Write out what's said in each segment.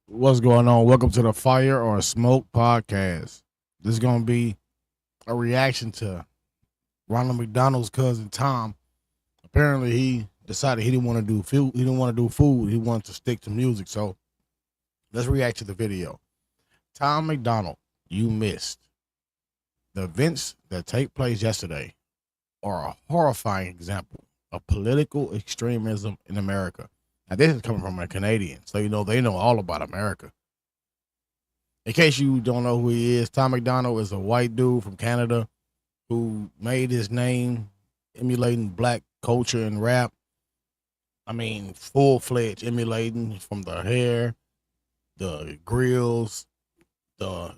What's going on? Welcome to the Fire or Smoke podcast. This is going to be a reaction to Ronald McDonald's cousin Tom. Apparently, he decided he didn't want to do food. He didn't want to do food. He wanted to stick to music. So let's react to the video. Tom McDonald, you missed. The events that take place yesterday are a horrifying example of political extremism in America. Now, this is coming from a Canadian, so they know all about America. In case you don't know who he is, Tom McDonald is a white dude from Canada who made his name emulating black culture and rap. I mean, full fledged emulating from the hair, the grills, the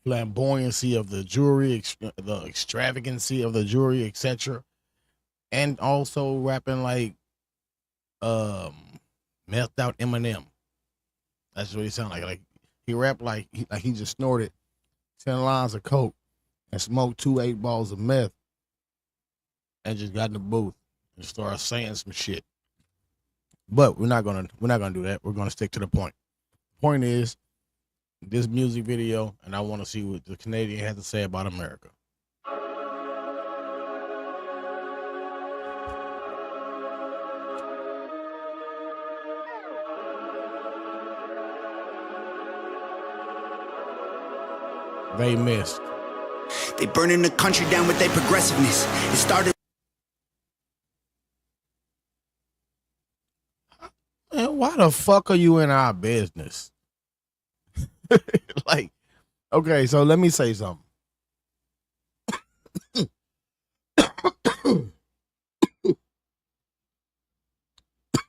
flamboyancy of the jewelry, the extravagancy of the jewelry, etc. And also rapping like um methed out Eminem. That's what he sounded like. Like he rapped like he just snorted 10 lines of coke and smoked 2 8 balls of meth and just got in the booth and started saying some shit. But we're not gonna do that. We're gonna stick to the point. Point is this music video, and I want to see what the Canadian has to say about America. They missed. They burning the country down with their progressiveness. It started. Man, why the fuck are you in our business? Like, okay, so let me say something.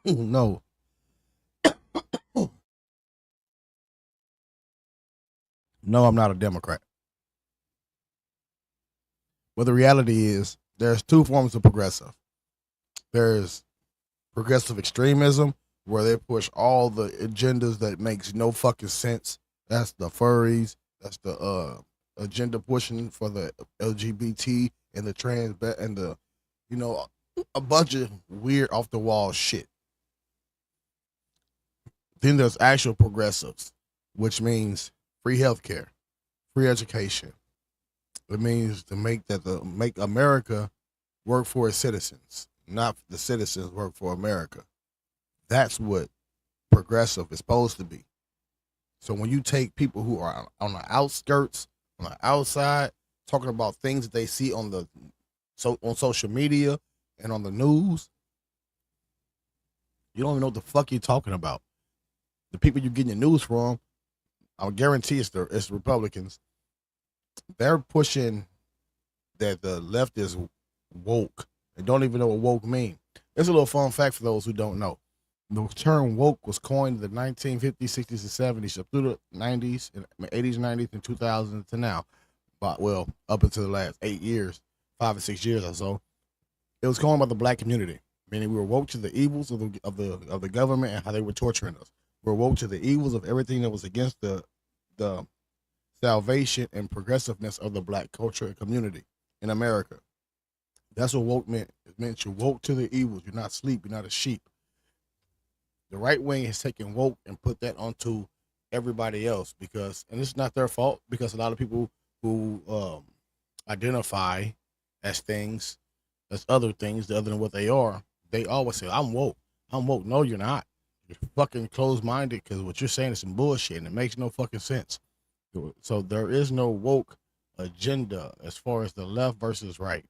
No, no, I'm not a Democrat. But the reality is, there's two forms of progressive. There's progressive extremism, where they push all the agendas that makes no fucking sense. That's the furries. That's the agenda pushing for the LGBT and the trans and the, you know, a bunch of weird off the wall shit. Then there's actual progressives, which means free healthcare, free education. It means to make America work for its citizens, not the citizens work for America. That's what progressive is supposed to be. So when you take people who are on the outskirts, on the outside, talking about things that they see on social media and on the news, you don't even know what the fuck you're talking about. The people you're getting your news from, I guarantee it's the Republicans. They're pushing that the left is woke and don't even know what woke mean. There's a little fun fact for those who don't know. The term woke was coined in the 1950s, 60s, and 70s, up through the 90s, and 80s, 90s, and 2000s to now. But well, up until the last 8 years, 5 or 6 years or so, it was coined by the black community, meaning we were woke to the evils of the government and how they were torturing us. We were woke to the evils of everything that was against the salvation and progressiveness of the black culture and community in America. That's what woke meant. It meant you're woke to the evils. You're not asleep. You're not a sheep. The right wing has taken woke and put that onto everybody else and it's not their fault because a lot of people who identify as things, as other things other than what they are, they always say, I'm woke. I'm woke. No, you're not. You're fucking closed minded because what you're saying is some bullshit and it makes no fucking sense. So there is no woke agenda as far as the left versus right.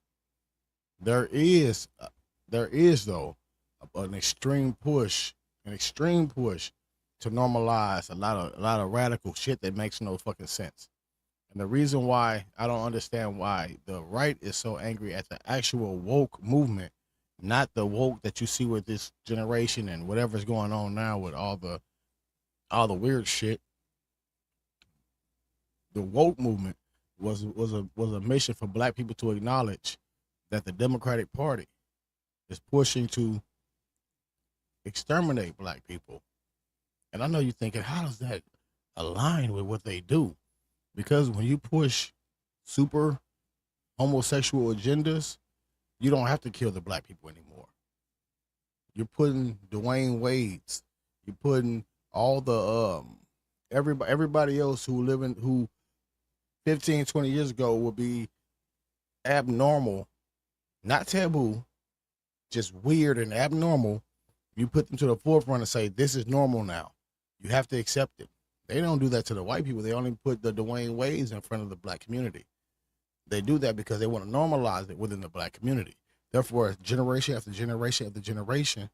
There is, though an extreme push to normalize a lot of radical shit that makes no fucking sense. And the reason why I don't understand why the right is so angry at the actual woke movement, not the woke that you see with this generation and whatever's going on now with all the weird shit. The woke movement was a mission for black people to acknowledge that the Democratic Party is pushing to exterminate black people. And I know you're thinking, how does that align with what they do? Because when you push super homosexual agendas, you don't have to kill the black people anymore. You're putting Dwayne Wade's, you're putting all the everybody else who 15, 20 years ago would be abnormal, not taboo, just weird and abnormal. You put them to the forefront and say, this is normal now. You have to accept it. They don't do that to the white people. They only put the Dwayne Wades in front of the black community. They do that because they want to normalize it within the black community. Therefore, generation after generation after generation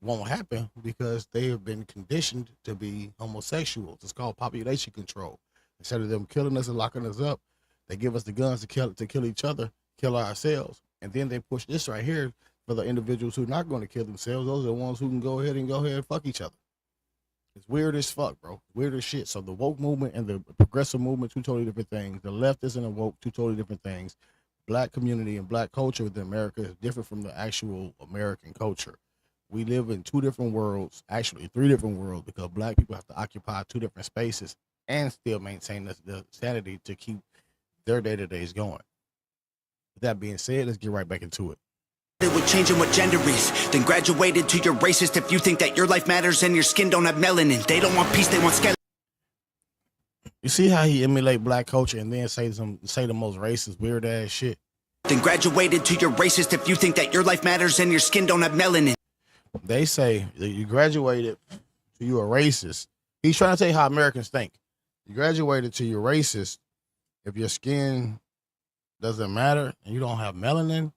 won't happen because they have been conditioned to be homosexuals. It's called population control. Instead of them killing us and locking us up, they give us the guns to kill each other, kill ourselves. And then they push this right here for the individuals who are not going to kill themselves. Those are the ones who can go ahead and fuck each other. It's weird as fuck, bro. Weird as shit. So the woke movement and the progressive movement, two totally different things. The leftists and the woke, two totally different things. Black community and black culture within America is different from the actual American culture. We live in two different worlds, actually three different worlds, because black people have to occupy two different spaces and still maintain the sanity to keep their day-to-days going. With that being said, let's get right back into it. With changing what gender is, then graduated to your racist if you think that your life matters and your skin don't have melanin. They don't want peace, they want skeletons. You see how he emulate black culture and then say the most racist, weird ass shit. Then graduated to your racist if you think that your life matters and your skin don't have melanin. They say that you graduated to you a racist. He's trying to tell you how Americans think. You graduated to your racist if your skin doesn't matter and you don't have melanin.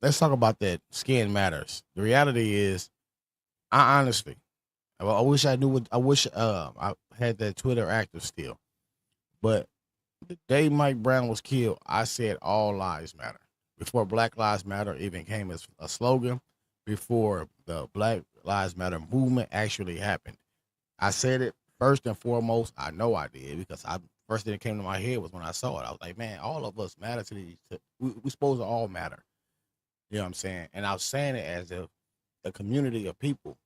Let's talk about that. Skin matters. The reality is, I honestly, I wish I knew what, I wish I had that Twitter active still. But the day Mike Brown was killed, I said all lives matter. Before Black Lives Matter even came as a slogan, before the Black Lives Matter movement actually happened. I said it first and foremost. I know I did because first thing that came to my head was when I saw it. I was like, man, all of us matter to these. We supposed to all matter. You know what I'm saying? And I was saying it as if a community of people,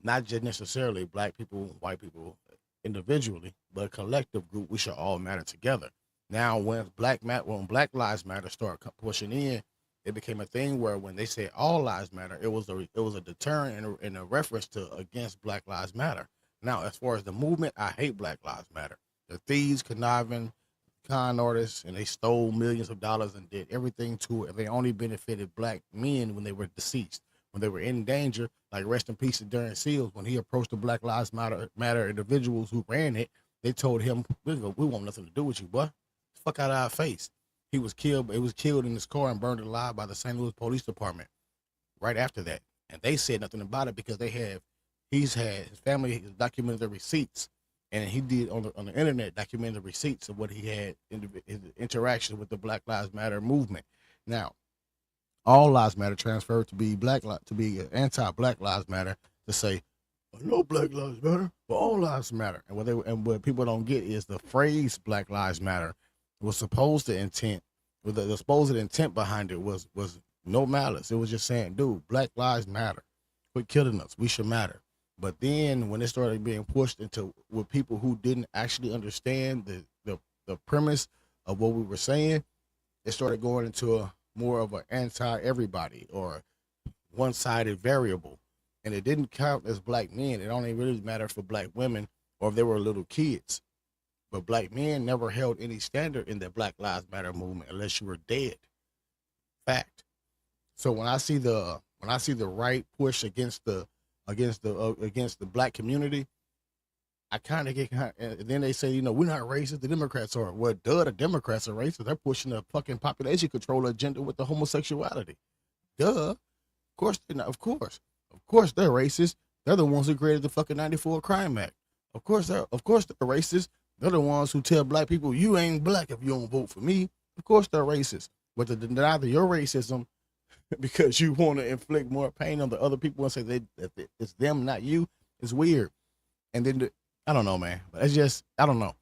not just necessarily black people, white people individually, but a collective group, we should all matter together. Now, when Black Lives Matter started pushing in, it became a thing where when they said all lives matter, it was a deterrent and a reference to against Black Lives Matter. Now, as far as the movement, I hate Black Lives Matter. The thieves, conniving, con artists, and they stole millions of dollars and did everything to it. And they only benefited black men when they were deceased, when they were in danger. Like rest in peace to Darren Seals, when he approached the Black Lives Matter individuals who ran it, they told him, "We want nothing to do with you, boy. Fuck out of our face." He was killed. It was killed in his car and burned alive by the St. Louis Police Department. Right after that, and they said nothing about it because his family has documented the receipts. And he did on the internet document the receipts of what he had in his interaction with the Black Lives Matter movement. Now, all lives matter transferred to be anti-Black Lives Matter to say, no Black Lives Matter, but all lives matter. And what people don't get is the phrase Black Lives Matter was supposed intent behind it was no malice. It was just saying, dude, Black Lives Matter. Quit killing us. We should matter. But then when it started being pushed into with people who didn't actually understand the premise of what we were saying, it started going into more of an anti-everybody or one-sided variable. And it didn't count as black men. It only really mattered for black women or if they were little kids. But black men never held any standard in the Black Lives Matter movement unless you were dead. Fact. So when I see the right push against the black community, I kind of get and then they say, we're not racist, the Democrats are. Well, the Democrats are racist. They're pushing a fucking population control agenda with the homosexuality. Of course they're not. Of course they're racist. They're the ones who created the fucking 94 Crime Act. Of course they're racist. They're the ones who tell black people, you ain't black if you don't vote for me. Of course they're racist. But to deny your racism because you want to inflict more pain on the other people and say that it's them, not you, is weird. And then, I don't know, man. But it's just, I don't know.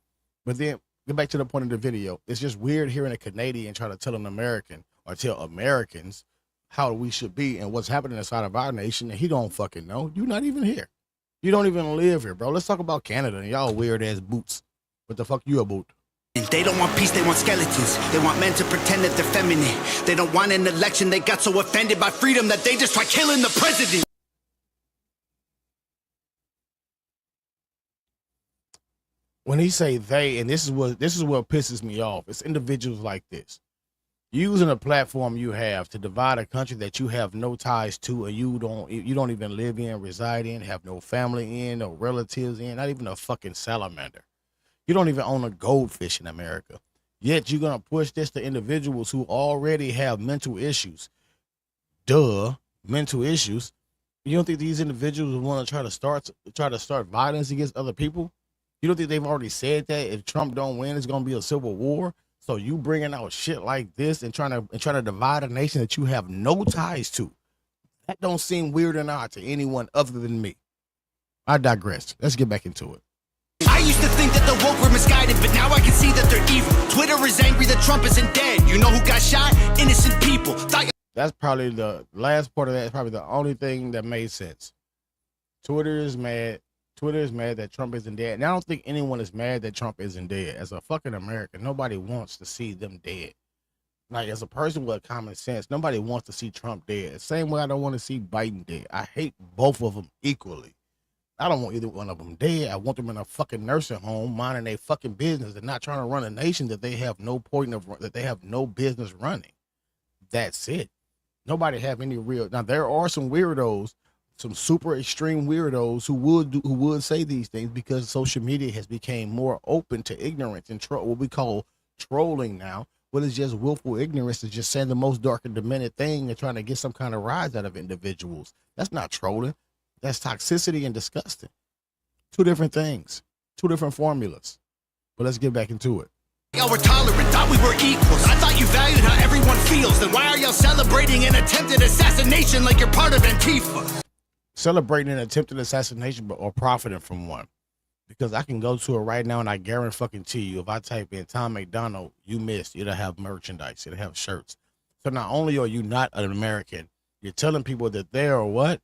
But then, get back to the point of the video. It's just weird hearing a Canadian try to tell an American or tell Americans how we should be and what's happening inside of our nation, and he don't fucking know. You're not even here. You don't even live here, bro. Let's talk about Canada and y'all weird-ass boots. What the fuck you about? They don't want peace, they want skeletons. They want men to pretend that they're feminine. They don't want an election, they got so offended by freedom that they just try killing the president. when he say they, and this is what pisses me off. It's individuals like this using a platform you have to divide a country that you have no ties to, and you don't even live in, reside in, have no family in, no relatives in, not even a fucking salamander. You don't even own a goldfish in America. Yet you're gonna push this to individuals who already have mental issues. Duh, mental issues. You don't think these individuals would want to try to start violence against other people? You don't think they've already said that if Trump don't win, it's gonna be a civil war? So you bringing out shit like this and trying to divide a nation that you have no ties to. That don't seem weird or not to anyone other than me. I digress. Let's get back into it. I used to think that the woke were misguided, but now I can see that they're evil. Twitter is angry that Trump isn't dead. You know who got shot? Innocent people. That's probably the last part of that. Is probably the only thing that made sense. Twitter is mad. Twitter is mad that Trump isn't dead. And I don't think anyone is mad that Trump isn't dead. As a fucking American, nobody wants to see them dead. Like, as a person with common sense, nobody wants to see Trump dead. The same way I don't want to see Biden dead. I hate both of them equally. I don't want either one of them dead. I want them in a fucking nursing home, minding their fucking business and not trying to run a nation that they have no business running. That's it. Nobody have any real. Now there are some weirdos, some super extreme weirdos who would say these things because social media has become more open to ignorance and what we call trolling now. What is just willful ignorance is just saying the most dark and demented thing and trying to get some kind of rise out of individuals. That's not trolling. That's toxicity and disgusting. Two different things, two different formulas. But let's get back into it. Y'all were tolerant, thought we were equals. I thought you valued how everyone feels. Then why are y'all celebrating an attempted assassination like you're part of Antifa? Celebrating an attempted assassination or profiting from one. Because I can go to it right now and I guarantee you, if I type in Tom MacDonald, you missed, it'll have merchandise, it'll have shirts. So not only are you not an American, you're telling people that they are what?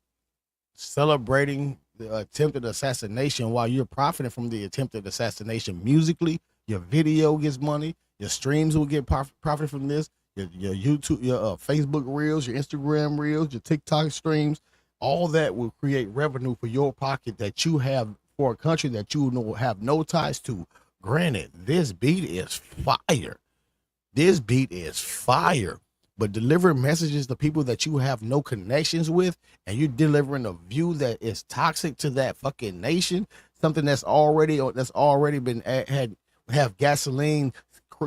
Celebrating the attempted assassination while you're profiting from the attempted assassination musically. Your video gets money. Your streams will get profit from this. Your YouTube, your Facebook reels, your Instagram reels, your TikTok streams, all that will create revenue for your pocket that you have for a country that you have no ties to. Granted, this beat is fire. This beat is fire. But delivering messages to people that you have no connections with, and you're delivering a view that is toxic to that fucking nation, something that's already been have gasoline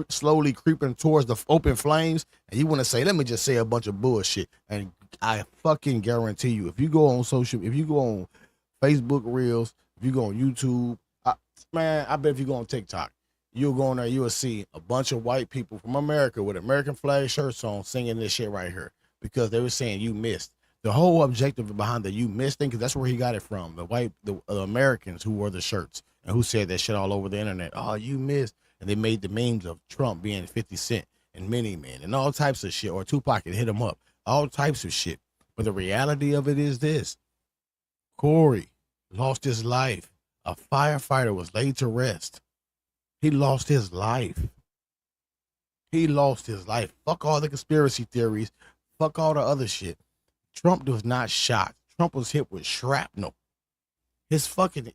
slowly creeping towards the open flames, and you want to say, let me just say a bunch of bullshit. And I fucking guarantee you, if you go on Facebook Reels, if you go on YouTube, I bet if you go on TikTok, you'll go on there, you'll see a bunch of white people from America with American flag shirts on singing this shit right here because they were saying you missed. The whole objective behind the you missed thing, because that's where he got it from. The Americans who wore the shirts and who said that shit all over the internet. Oh, you missed. And they made the memes of Trump being 50 Cent and Mini Man and all types of shit, or Tupac and hit him up. All types of shit. But the reality of it is this. Corey lost his life. A firefighter was laid to rest. He lost his life. He lost his life. Fuck all the conspiracy theories. Fuck all the other shit. Trump was not shot. Trump was hit with shrapnel. His fucking,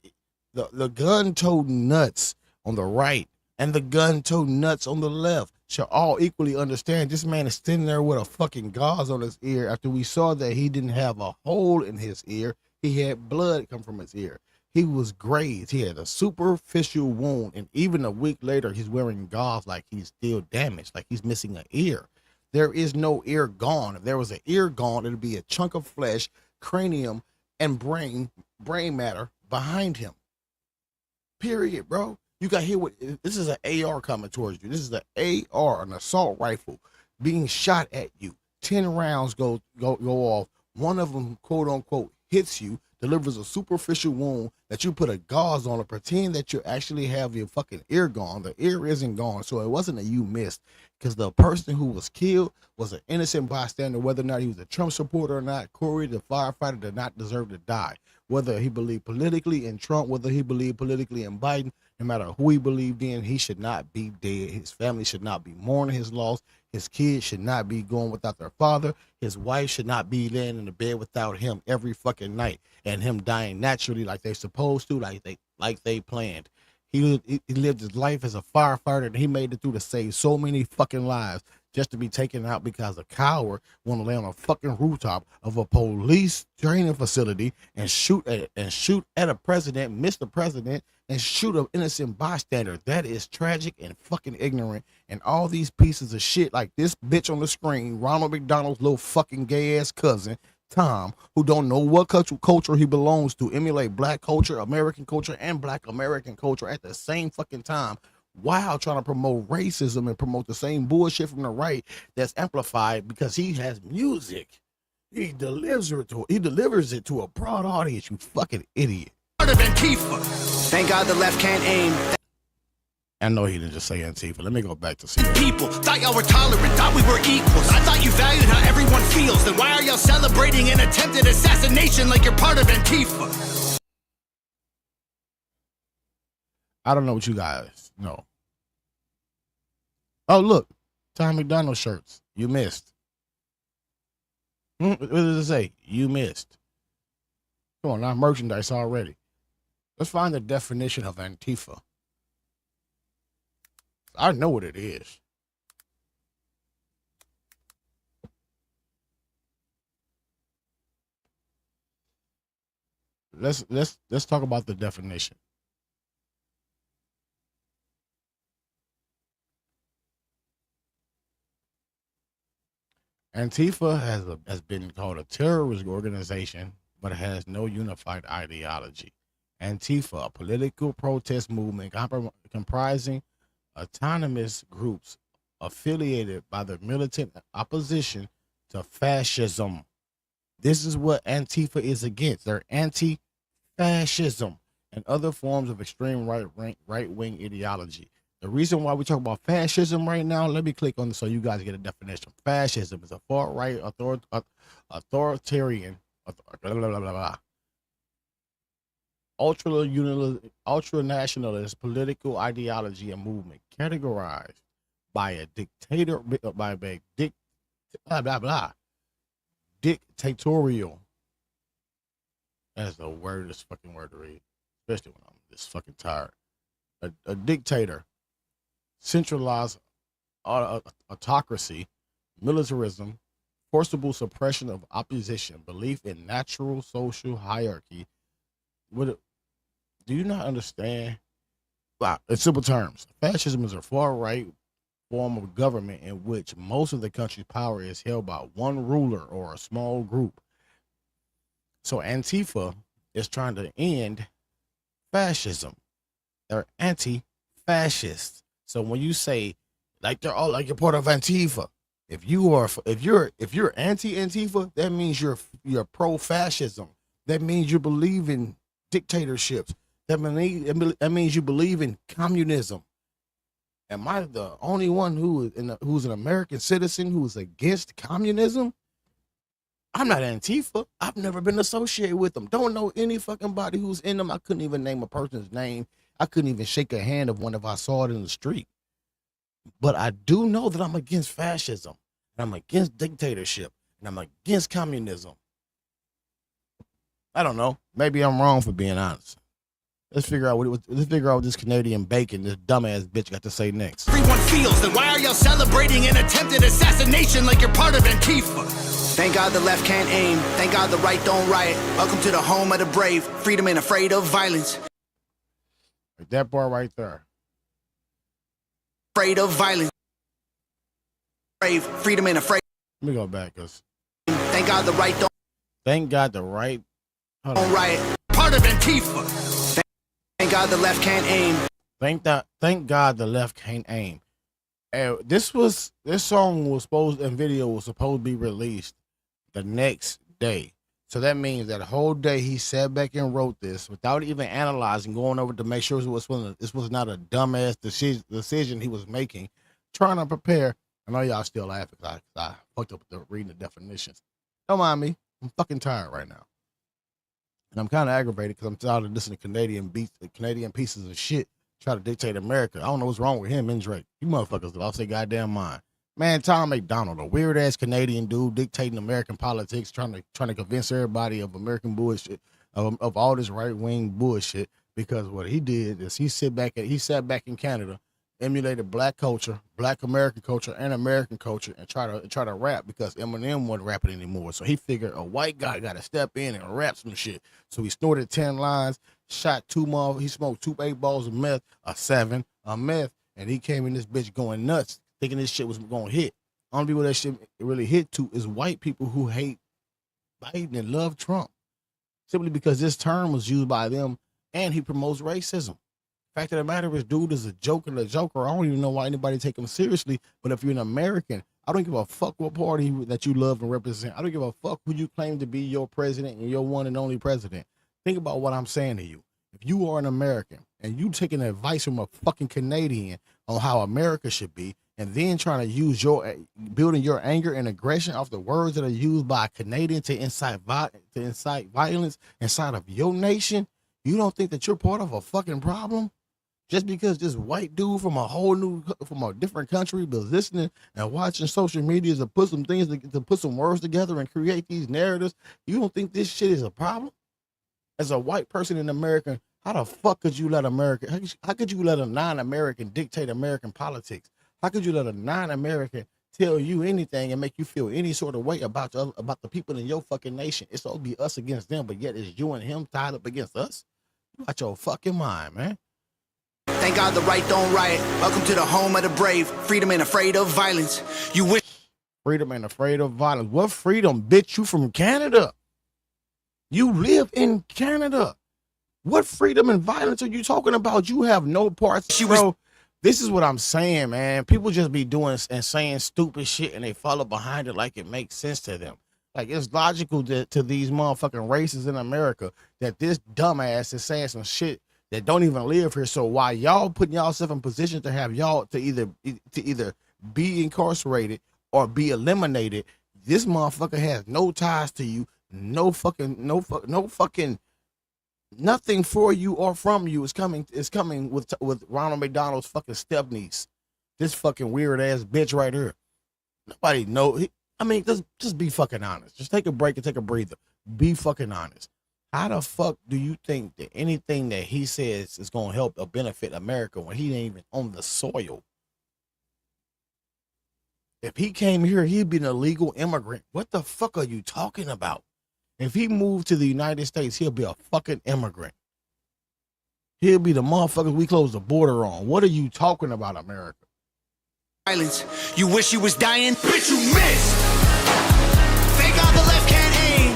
the gun-toting nuts on the right and the gun-toting nuts on the left shall all equally understand this man is sitting there with a fucking gauze on his ear after we saw that he didn't have a hole in his ear. He had blood come from his ear. He was grazed. He had a superficial wound. And even a week later, he's wearing gauze like he's still damaged, like he's missing an ear. There is no ear gone. If there was an ear gone, it'd be a chunk of flesh, cranium, and brain matter behind him. Period, bro. You got here with, this is an AR coming towards you. This is an AR, an assault rifle, being shot at you. 10 rounds go off. One of them, quote unquote, hits you, delivers a superficial wound that you put a gauze on to pretend that you actually have your fucking ear gone. The ear isn't gone, so it wasn't a you missed, because the person who was killed was an innocent bystander. Whether or not he was a Trump supporter or not, Corey, the firefighter, did not deserve to die. Whether he believed politically in Trump, whether he believed politically in Biden, no matter who he believed in, he should not be dead. His family should not be mourning his loss. His kids should not be going without their father. His wife should not be laying in the bed without him every fucking night, and him dying naturally like they're supposed to, like they planned. He lived his life as a firefighter, and he made it through to save so many fucking lives just to be taken out because a coward want to lay on a fucking rooftop of a police training facility and shoot at a president, miss the president, and shoot an innocent bystander. That is tragic and fucking ignorant. And all these pieces of shit like this bitch on the screen, Ronald McDonald's little fucking gay ass cousin, Tom, who don't know what culture he belongs to, emulate black culture, American culture, and black American culture at the same fucking time, while trying to promote racism and promote the same bullshit from the right that's amplified because he has music. He delivers it to a broad audience, you fucking idiot. Thank God the left can't aim. I know he didn't just say Antifa. Let me go back to see. People thought y'all were tolerant, thought we were equals. I thought you valued how everyone feels. Then why are y'all celebrating an attempted assassination like you're part of Antifa? I don't know what you guys know. Oh, look. Tom McDonald shirts. You missed. What does it say? You missed. Come on, now merchandise already. Let's find the definition of Antifa. I know what it is. Let's talk about the definition. Antifa has been called a terrorist organization, but it has no unified ideology. Antifa, a political protest movement comprising autonomous groups affiliated by the militant opposition to fascism. This is what Antifa is against. They're anti-fascism and other forms of extreme right-wing ideology. The reason why we talk about fascism right now, let me click on this so you guys get a definition. Fascism is a far-right authoritarian, ultra-nationalist political ideology and movement categorized by a dictatorial. That's the weirdest fucking word to read, especially when I'm this fucking tired. A dictator, centralized autocracy, militarism, forcible suppression of opposition, belief in natural social hierarchy. Do you not understand? Well, in simple terms, fascism is a far-right form of government in which most of the country's power is held by one ruler or a small group. So Antifa is trying to end fascism. They're anti-fascist. So when you say like they're all like you're part of Antifa, if you're anti-Antifa, that means you're pro-fascism. That means you believe in dictatorships. That means you believe in communism. Am I the only one who's an American citizen who is against communism? I'm not Antifa. I've never been associated with them. Don't know any fucking body who's in them. I couldn't even name a person's name. I couldn't even shake a hand of one if I saw it in the street. But I do know that I'm against fascism. And I'm against dictatorship. And I'm against communism. I don't know. Maybe I'm wrong for being honest. Let's figure out what this Canadian bacon, this dumbass bitch got to say next. Everyone feels, then why are y'all celebrating an attempted assassination like you're part of Antifa? Thank God the left can't aim. Thank God the right don't riot. Welcome to the home of the brave. Freedom and afraid of violence. Like that part right there. Afraid of violence. Brave. Freedom and afraid. Let me go back, cause thank God the right don't. Thank God the right. Don't riot. Part of Antifa. Thank God the left can't aim. Thank God the left can't aim. And this song was supposed to be released the next day. So that means that whole day he sat back and wrote this without even analyzing, going over to make sure this was not a dumbass decision he was making, trying to prepare. I know y'all still laughing because I fucked up with reading the definitions. Don't mind me. I'm fucking tired right now. And I'm kind of aggravated because I'm tired of listening to Canadian pieces of shit try to dictate America. I don't know what's wrong with him and Drake. You motherfuckers lost their goddamn mind. Man, Tom MacDonald, a weird ass Canadian dude dictating American politics, trying to convince everybody of American bullshit, of all this right wing bullshit. because what he did is he sat back in Canada, emulated black culture, black American culture, and American culture, and try to rap because Eminem wasn't rapping anymore. So he figured a white guy got to step in and rap some shit. So he snorted 10 lines, shot he smoked 8 balls of meth, a 7, a meth, and he came in this bitch going nuts, thinking this shit was gonna hit. Only people that shit really hit to is white people who hate Biden and love Trump, simply because this term was used by them, and he promotes racism. Fact of the matter is, dude is a joker. I don't even know why anybody take him seriously. But if you're an American, I don't give a fuck what party that you love and represent. I don't give a fuck who you claim to be your president and your one and only president. Think about what I'm saying to you. If you are an American and you taking advice from a fucking Canadian on how America should be, and then trying to use building your anger and aggression off the words that are used by a Canadian to incite violence inside of your nation, you don't think that you're part of a fucking problem? Just because this white dude from a different country was listening and watching social media to put some things to put some words together and create these narratives, you don't think this shit is a problem? As a white person in America, how the fuck could you let how could you let a non-American dictate American politics? How could you let a non-American tell you anything and make you feel any sort of way about the people in your fucking nation? It's supposed to be us against them, but yet it's you and him tied up against us? You out your fucking mind, man. Thank God the right don't riot. Welcome to the home of the brave. Freedom ain't afraid of violence. You wish freedom ain't afraid of violence. What freedom, bitch? You from Canada. You live in Canada. What freedom and violence are you talking about? You have no parts. Bro, this is what I'm saying, man. People just be doing and saying stupid shit and they follow behind it like it makes sense to them. Like, it's logical to these motherfucking racists in America that this dumbass is saying some shit that don't even live here. So why y'all putting y'allself in position to have y'all to either be incarcerated or be eliminated? This motherfucker has no ties to you, no fucking nothing for you or from you is coming with Ronald McDonald's fucking step niece. This fucking weird ass bitch right here. Nobody know. I mean, just be fucking honest. Just take a break and take a breather. Be fucking honest. How the fuck do you think that anything that he says is going to help or benefit America when he ain't even on the soil? If he came here, he'd be an illegal immigrant. What the fuck are you talking about? If he moved to the United States, he'll be a fucking immigrant. He'll be the motherfuckers we closed the border on. What are you talking about, America? Violence. You wish you was dying? Bitch, you missed. Thank God the left can't aim.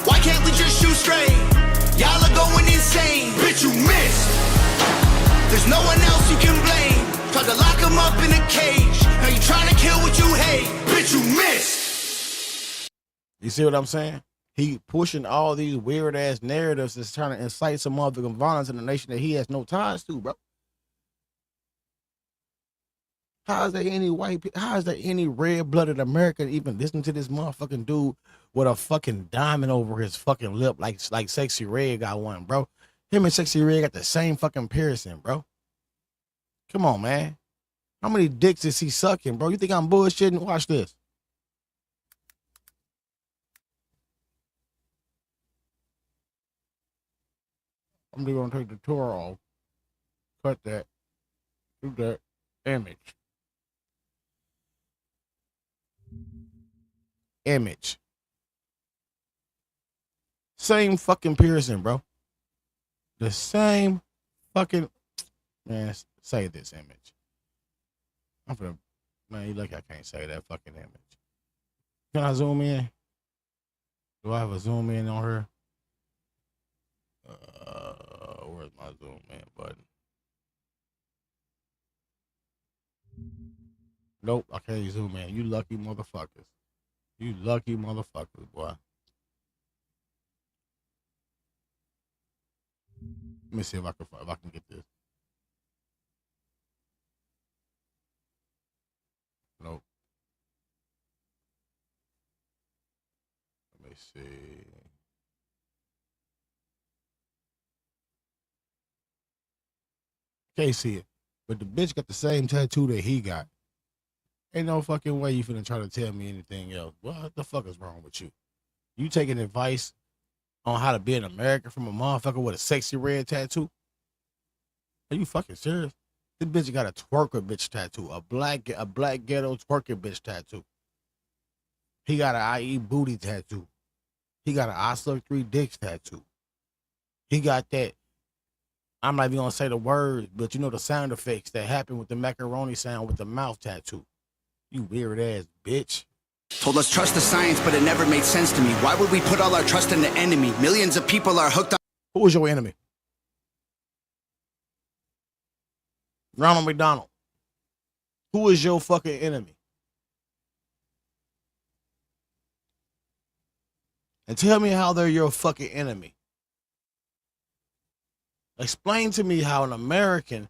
Why can't we just shoot straight? Y'all are going insane. Bitch, you missed. There's no one else you can blame. Tried to lock him up in a cage. Now you trying to kill what you hate. Bitch, you missed. You see what I'm saying? He pushing all these weird ass narratives that's trying to incite some motherfucking violence in a nation that he has no ties to, bro. How is there any red-blooded American even listening to this motherfucking dude with a fucking diamond over his fucking lip like Sexy Red got one, bro? Him and Sexy Red got the same fucking piercing, bro. Come on, man. How many dicks is he sucking, bro? You think I'm bullshitting? Watch this. I'm just gonna take the tour off. Cut that. Do that. Image. Same fucking piercing, bro. The same fucking, man, say this image. Man, you lucky I can't say that fucking image. Can I zoom in? Do I have a zoom in on her? Where's my zoom in button? Nope, I can't zoom in. You lucky motherfuckers. You lucky motherfuckers, boy. Let me see if I can get this. Nope. Let me see. Can't see it. But the bitch got the same tattoo that he got. Ain't no fucking way you finna try to tell me anything else. What the fuck is wrong with you? You taking advice on how to be an American from a motherfucker with a Sexy Red tattoo? Are you fucking serious? This bitch got a twerker bitch tattoo, a black ghetto twerker bitch tattoo. He got an IE booty tattoo. He got an I suck 3 dicks tattoo. He got that. I'm not even gonna say the words, but you know the sound effects that happen with the macaroni sound with the mouth tattoo. You weird ass bitch. Told us trust the science, but it never made sense to me. Why would we put all our trust in the enemy? Millions of people are hooked on. Who is your enemy? Ronald McDonald. Who is your fucking enemy? And tell me how they're your fucking enemy. Explain to me how an American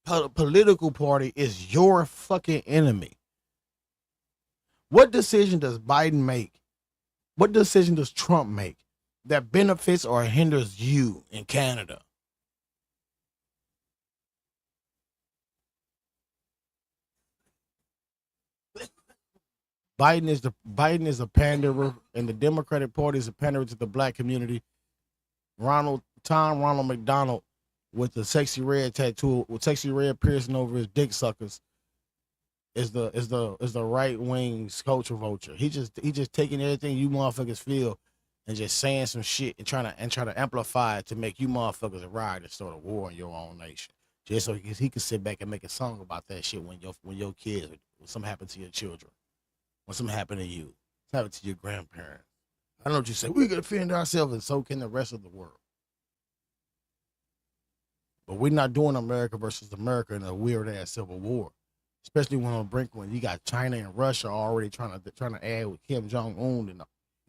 political party is your fucking enemy. What decision does Biden make? What decision does Trump make that benefits or hinders you in Canada? Biden is a panderer, and the Democratic Party is a panderer to the black community. Ronald McDonald with the sexy red tattoo, with sexy red piercing over his dick suckers, is the right wing's culture vulture. He just taking everything you motherfuckers feel and just saying some shit and trying to amplify it to make you motherfuckers ride and start a war in your own nation. Just so he can sit back and make a song about that shit when your kids, when something happens to your children, when something happened to you, something happened to your grandparents. I know what you say. We can defend ourselves, and so can the rest of the world. But we're not doing America versus America in a weird ass civil war, especially when on the brink when you got China and Russia already trying to add with Kim Jong-un in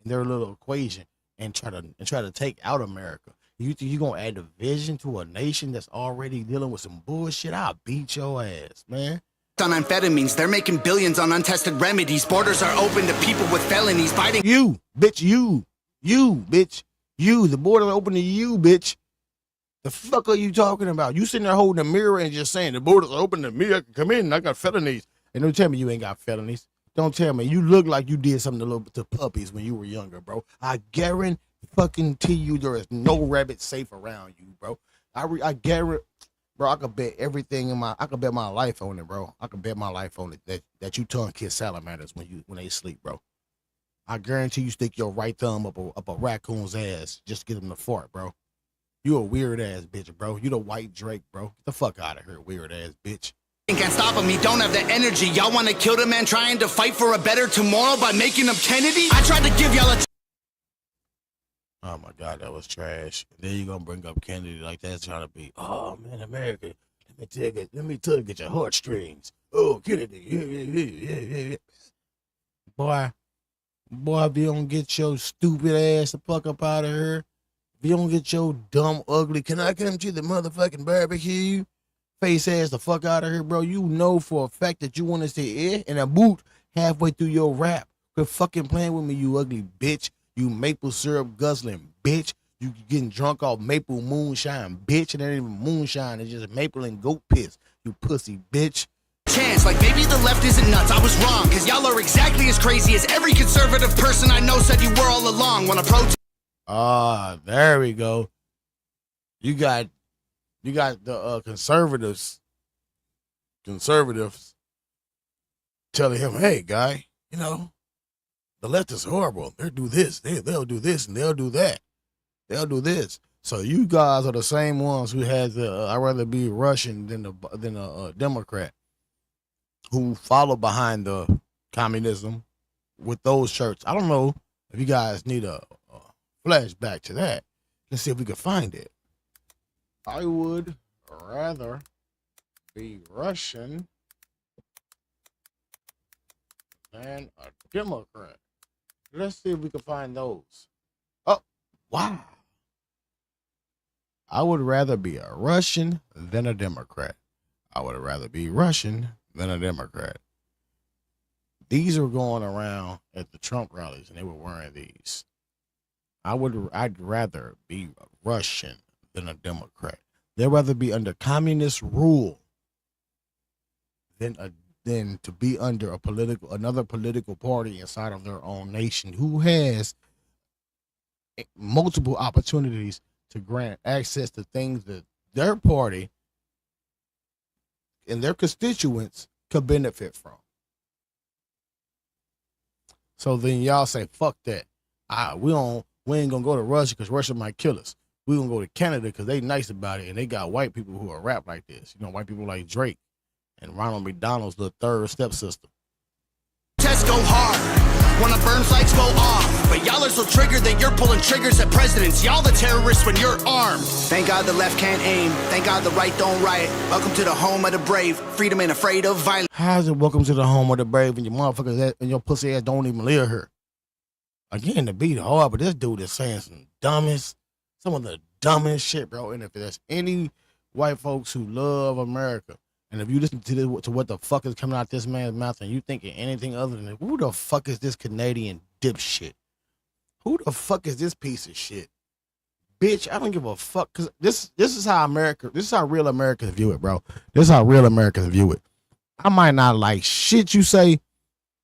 their little equation and try to take out America. You think you gonna add division to a nation that's already dealing with some bullshit? I'll beat your ass, man. On amphetamines, they're making billions on untested remedies. Borders are open to people with felonies. Biden, you bitch, you bitch, you. The borders are open to you, bitch. The fuck are you talking about? You sitting there holding a mirror and just saying the borders are open to me. I can come in and I got felonies. And don't tell me you ain't got felonies. Don't tell me you look like you did something to puppies when you were younger, bro. I guarantee you there is no rabbit safe around you, bro. I guarantee. Bro, I could bet everything I could bet my life on it, bro. I could bet my life on it that you tongue kiss salamanders when they sleep, bro. I guarantee you stick your right thumb up a raccoon's ass just to get him to fart, bro. You a weird ass bitch, bro. You the white Drake, bro. Get the fuck out of here, weird ass bitch. can't stop me, don't have the energy. Y'all want to kill the man trying to fight for a better tomorrow by making him Kennedy? I tried to give y'all a Oh my God, that was trash. Then you gonna bring up Kennedy like that's trying to be, oh man, America, let me tug at your heartstrings. Oh, Kennedy, yeah. Boy, if you don't get your stupid ass the fuck up out of here, if you don't get your dumb, ugly, can I come to the motherfucking barbecue? Face ass the fuck out of here, bro. You know for a fact that you want to say and a boot halfway through your rap. Quit fucking playing with me, you ugly bitch. You maple syrup guzzling bitch. You getting drunk off maple moonshine bitch. And it ain't even moonshine. It's just maple and goat piss. You pussy bitch. Chance, like maybe the left isn't nuts. I was wrong, cause y'all are exactly as crazy as every conservative person I know said you were all along. When a protest. There we go. You got the conservatives telling him, hey guy, you know, the left is horrible. They'll do this, they'll do this, and they'll do that. They'll do this. So you guys are the same ones who had I'd rather be Russian than a Democrat, who follow behind the communism with those shirts. I don't know if you guys need a flashback to that. Let's see if we can find it. I would rather be Russian than a Democrat. Let's see if we can find those. Oh, wow. I would rather be a Russian than a Democrat. I would rather be Russian than a Democrat. These are going around at the Trump rallies, and they were wearing these. I'd rather be Russian than a Democrat. They'd rather be under communist rule than to be under another political party inside of their own nation who has multiple opportunities to grant access to things that their party and their constituents could benefit from. So then y'all say, fuck that. We ain't gonna go to Russia because Russia might kill us. We gonna go to Canada because they nice about it and they got white people who are rap like this. You know, white people like Drake and Ronald McDonald's the third stepsister. Tests go hard when the burn lights go off. But y'all are so triggered that you're pulling triggers at presidents. Y'all the terrorists when you're armed. Thank God the left can't aim. Thank God the right don't riot. Welcome to the home of the brave. Freedom ain't afraid of violence. How's it welcome to the home of the brave and your motherfuckers and your pussy ass don't even live here? Again, the beat hard, but this dude is saying some of the dumbest shit, bro. And if there's any white folks who love America, and if you listen to what the fuck is coming out this man's mouth and you thinking anything other than, who the fuck is this Canadian dipshit? Who the fuck is this piece of shit? Bitch, I don't give a fuck. Because this is how real Americans view it, bro. This is how real Americans view it. I might not like shit you say.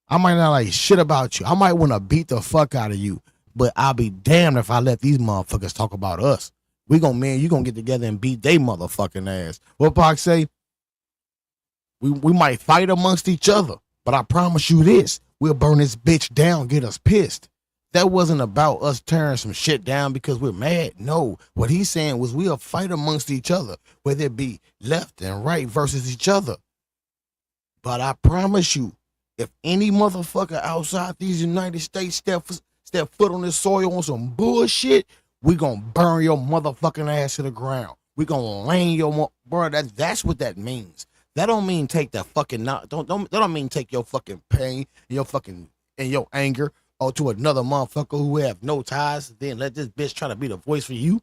I might not like shit about you. I might want to beat the fuck out of you. But I'll be damned if I let these motherfuckers talk about us. You gonna get together and beat they motherfucking ass. What Pac say? We might fight amongst each other, but I promise you this, we'll burn this bitch down, get us pissed. That wasn't about us tearing some shit down because we're mad. No, what he's saying was we'll fight amongst each other, whether it be left and right versus each other. But I promise you, if any motherfucker outside these United States step foot on this soil on some bullshit, we gonna burn your motherfucking ass to the ground. We gonna lay your bro. That's what that means. That don't mean take the fucking that don't mean take your fucking pain, your fucking and your anger or to another motherfucker who have no ties. Then let this bitch try to be the voice for you.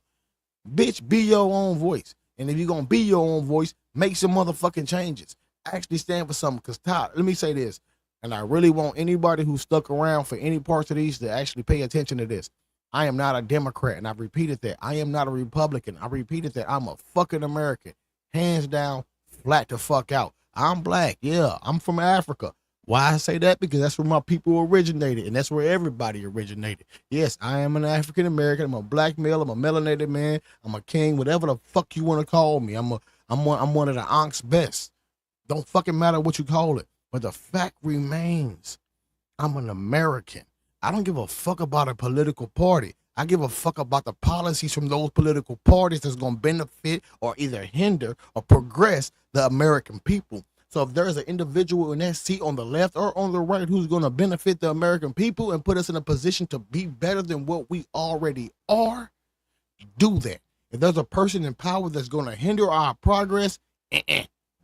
Bitch, be your own voice. And if you're gonna be your own voice, make some motherfucking changes. Actually stand for something. Cause Todd, let me say this, and I really want anybody who stuck around for any parts of these to actually pay attention to this. I am not a Democrat, and I've repeated that. I am not a Republican. I repeated that. I'm a fucking American. Hands down. Flat the fuck out. I'm black. Yeah, I'm from Africa. Why I say that? Because that's where my people originated, and that's where everybody originated. Yes, I am an African American. I'm a black male. I'm a melanated man. I'm a king. Whatever the fuck you want to call me. I'm one of the Ank's best. Don't fucking matter what you call it. But the fact remains, I'm an American. I don't give a fuck about a political party. I give a fuck about the policies from those political parties that's going to benefit or either hinder or progress the American people. So if there's an individual in that seat on the left or on the right who's going to benefit the American people and put us in a position to be better than what we already are, do that. If there's a person in power that's going to hinder our progress,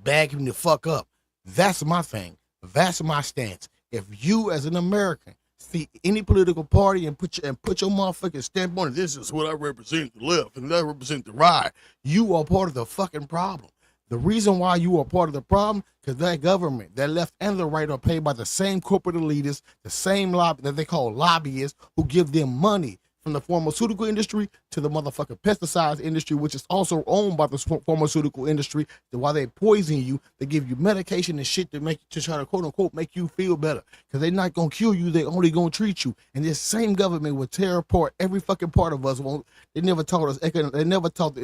bag him the fuck up. That's my thing. That's my stance. If you as an American see any political party and put your motherfucking stamp on it, this is what I represent, the left, and I represent the right, you are part of the fucking problem. The reason why you are part of the problem, because that government, that left and the right, are paid by the same corporate elitists, the same lobby that they call lobbyists, who give them money from the pharmaceutical industry to the motherfucking pesticides industry, which is also owned by the pharmaceutical industry. While they poison you, they give you medication and shit to try to quote unquote make you feel better. Because they're not gonna cure you, they only gonna treat you. And this same government will tear apart every fucking part of us. They never taught us. They never taught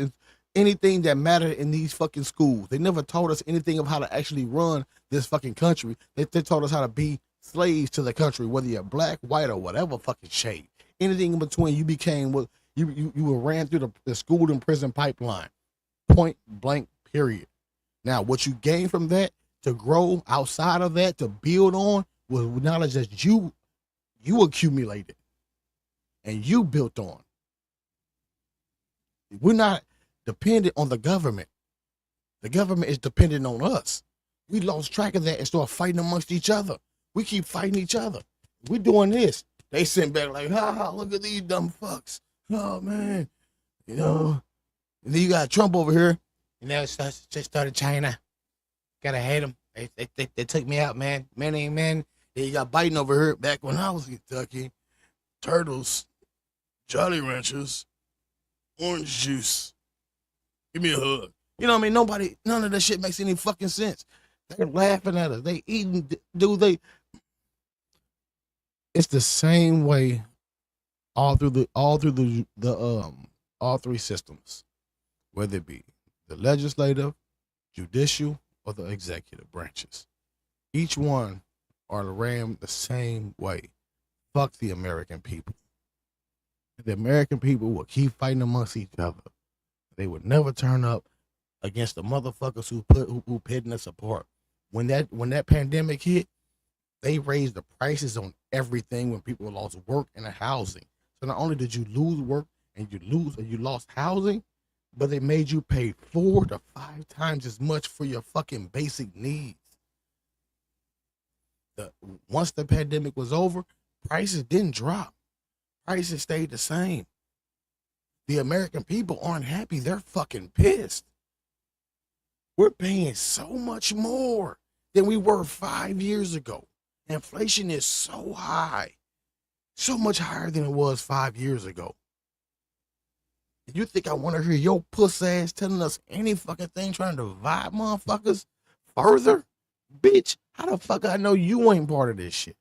anything that mattered in these fucking schools. They never taught us anything of how to actually run this fucking country. They taught us how to be slaves to the country, whether you're black, white, or whatever fucking shade. Anything in between, you became what you were ran through the school and prison pipeline. Point blank, period. Now, what you gain from that to grow outside of that, to build on, was knowledge that you accumulated and you built on. We're not dependent on the government. The government is dependent on us. We lost track of that and started fighting amongst each other. We keep fighting each other. We're doing this. They sent back like, look at these dumb fucks. Oh, man. You know. And then you got Trump over here. And now it just started China. Gotta hate them. They took me out, man. Man ain't man. Then you got Biden over here. Back when I was in Kentucky. Turtles. Jolly Ranchers. Orange juice. Give me a hug. You know what I mean? None of that shit makes any fucking sense. They're laughing at us. They eating, it's the same way all through all three systems, whether it be the legislative, judicial, or the executive branches. Each one are ran the same way. Fuck the American people. The American people will keep fighting amongst each other. They would never turn up against the motherfuckers who pitting us apart. When that pandemic hit, they raised the prices on everything when people lost work and housing. So not only did you lose work and you lost housing, but they made you pay 4 to 5 times as much for your fucking basic needs. Once the pandemic was over, prices didn't drop. Prices stayed the same. The American people aren't happy. They're fucking pissed. We're paying so much more than we were 5 years ago. Inflation is so high. So much higher than it was 5 years ago. You think I want to hear your puss ass telling us any fucking thing trying to divide motherfuckers further? Bitch, how the fuck I know you ain't part of this shit?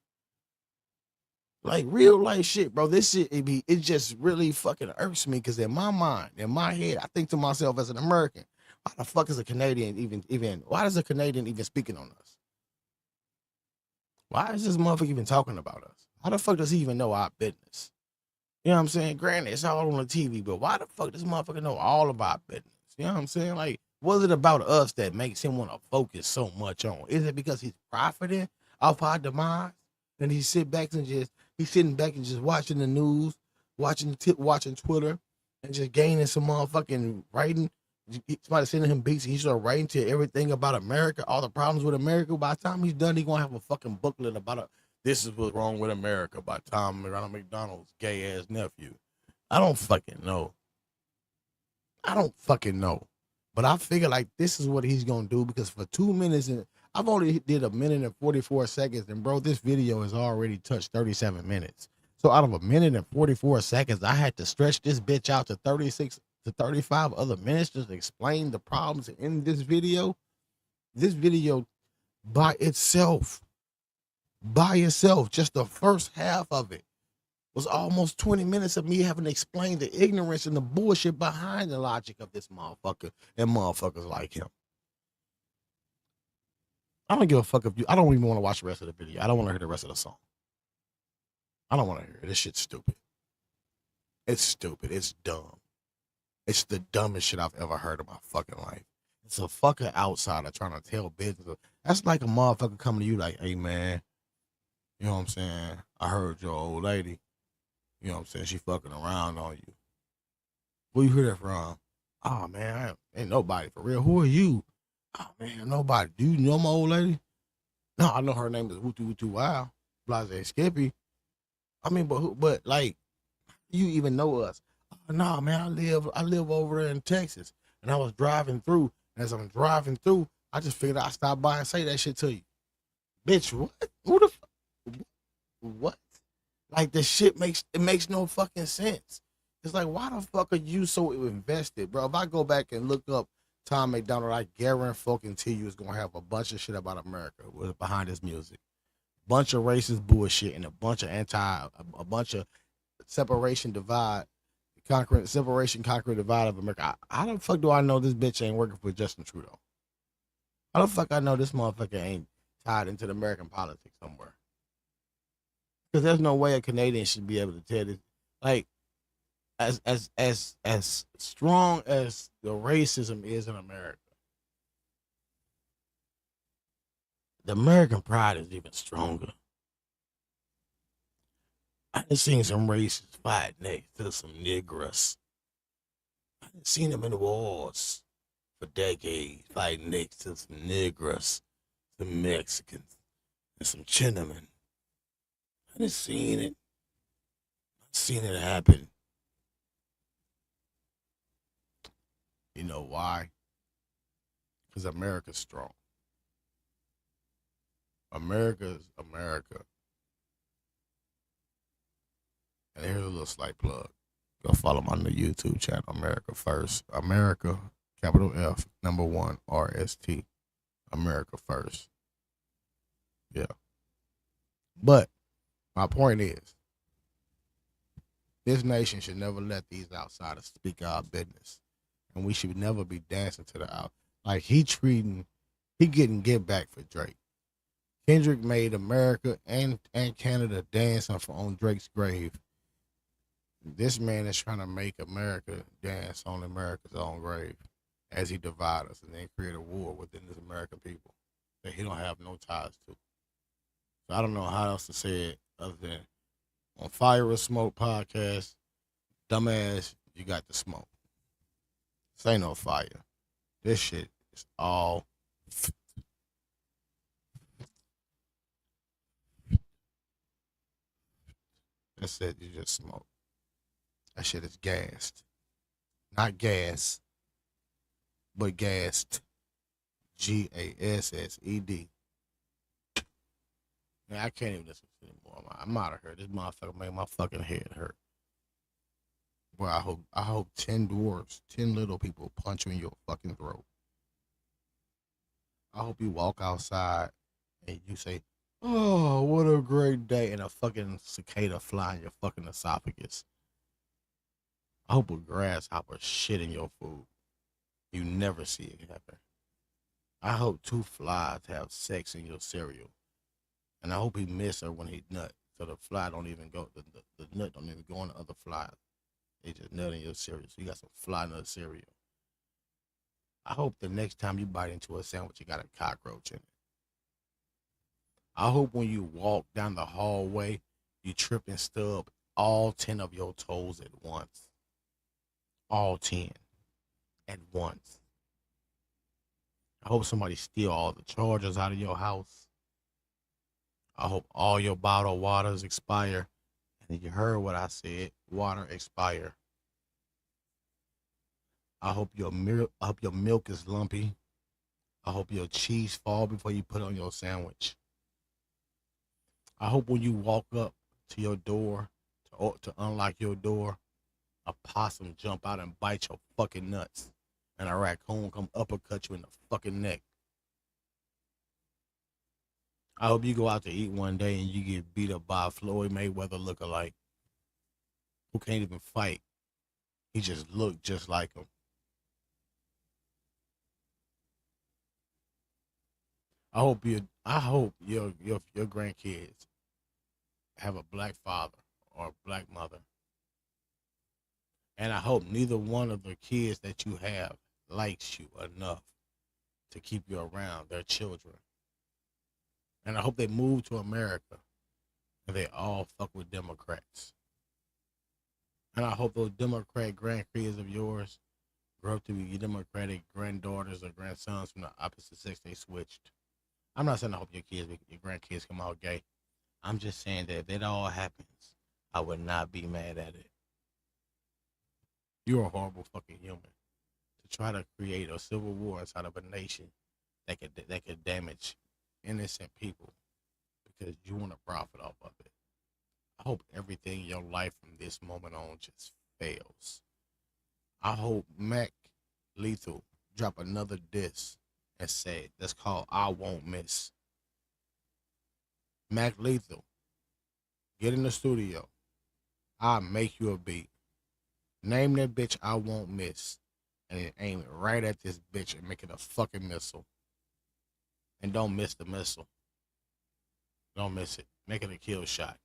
Like real life shit, bro. This shit, it just really fucking irks me because in my mind, in my head, I think to myself as an American, why the fuck is a Canadian even why is a Canadian even speaking on us? Why is this motherfucker even talking about us? How the fuck does he even know our business? You know what I'm saying? Granted, it's all on the TV, but why the fuck does this motherfucker know all about business? You know what I'm saying? Like, what is it about us that makes him want to focus so much on? Is it because he's profiting off our demise? And he's sitting back and just watching the news, watching Twitter, and just gaining some motherfucking writing. Somebody sending him beats, and he started writing to everything about America, all the problems with America. By the time he's done, he's gonna have a fucking booklet about this is what's wrong with America by Ronald MacDonald's gay ass nephew. I don't fucking know. But I figure like this is what he's gonna do because for 2 minutes and I've only did 1 minute and 44 seconds, and bro, this video has already touched 37 minutes. So out of 1 minute and 44 seconds, I had to stretch this bitch out to 36 to 35 other minutes just to explain the problems in this video. This video by itself, just the first half of it was almost 20 minutes of me having to explain the ignorance and the bullshit behind the logic of this motherfucker and motherfuckers like him. I don't give a fuck if you, I don't even want to watch the rest of the video. I don't want to hear the rest of the song. I don't want to hear it. This shit's stupid. It's stupid. It's dumb. It's the dumbest shit I've ever heard in my fucking life. It's a fucking outsider trying to tell business. That's like a motherfucker coming to you like, hey man, you know what I'm saying? I heard your old lady, you know what I'm saying? She fucking around on you. Where you hear that from? Oh man, ain't nobody for real. Who are you? Oh man, nobody. Do you know my old lady? No, I know her name is Wootu Wow, Blase Skippy. I mean, but like, you even know us? Oh, no, man, I live over there in Texas, and I was driving through. And as I'm driving through, I just figured I'd stop by and say that shit to you, bitch. What? Who the? What? Like this shit makes no fucking sense. It's like, why the fuck are you so invested, bro? If I go back and look up Tom MacDonald, I guarantee you is gonna have a bunch of shit about America behind his music. Bunch of racist bullshit and a bunch of separation, conquer divide of America. How the fuck do I know this bitch ain't working for Justin Trudeau? How the fuck I know this motherfucker ain't tied into the American politics somewhere? Because there's no way a Canadian should be able to tell this. Like, as strong as the racism is in America, the American pride is even stronger. I've seen some racists fight next to some niggers. I've seen them in the wars for decades, fighting next to some niggers, some Mexicans, and some Chinamen. I've seen it. I've seen it happen. You know why? Because America's strong. America's America. And here's a little slight plug. Go follow my new YouTube channel, America First. America, capital F, number 1, RST. America First. Yeah. But my point is, this nation should never let these outsiders speak our business. And we should never be dancing to the out. Like, he treating He getting get back for Drake. Kendrick made America and Canada dance on Drake's grave. This man is trying to make America dance on America's own grave as he divide us and then create a war within this American people that he don't have no ties to. So I don't know how else to say it other than on Fire with Smoke podcast, dumbass, you got the smoke. This ain't no fire. This shit is all that's it, you just smoke. That shit is gassed. Not gas, but gassed. GASSED. Man, I can't even listen to it anymore. I'm out of here. This motherfucker made my fucking head hurt. Boy, I hope 10 dwarves, 10 little people punch you in your fucking throat. I hope you walk outside and you say, "Oh, what a great day," and a fucking cicada fly in your fucking esophagus. I hope a grasshopper shit in your food. You never see it happen. I hope 2 flies have sex in your cereal. And I hope he miss her when he nut. So the fly don't even go, the nut don't even go on the other flies. They just nut in your cereal. So you got some fly nut cereal. I hope the next time you bite into a sandwich, you got a cockroach in it. I hope when you walk down the hallway, you trip and stub all 10 of your toes at once. All 10 at once. I hope somebody steal all the chargers out of your house. I hope all your bottled waters expire. And you heard what I said, water expire. I hope your milk is lumpy. I hope your cheese fall before you put it on your sandwich. I hope when you walk up to your door to unlock your door, a possum jump out and bite your fucking nuts, and a raccoon come uppercut you in the fucking neck. I hope you go out to eat one day and you get beat up by a Floyd Mayweather lookalike who can't even fight. He just looked just like him. I hope your grandkids have a black father or a black mother. And I hope neither one of the kids that you have likes you enough to keep you around their children. And I hope they move to America and they all fuck with Democrats. And I hope those Democrat grandkids of yours grow up to be your Democratic granddaughters or grandsons from the opposite sex they switched. I'm not saying I hope your grandkids come out gay. I'm just saying that if it all happens, I would not be mad at it. You're a horrible fucking human to try to create a civil war inside of a nation that could damage innocent people because you want to profit off of it. I hope everything in your life from this moment on just fails. I hope Mac Lethal drop another diss and say, that's called I Won't Miss. Mac Lethal, get in the studio. I'll make you a beat. Name that bitch I Won't Miss. And then aim it right at this bitch and make it a fucking missile. And don't miss the missile. Don't miss it. Make it a kill shot.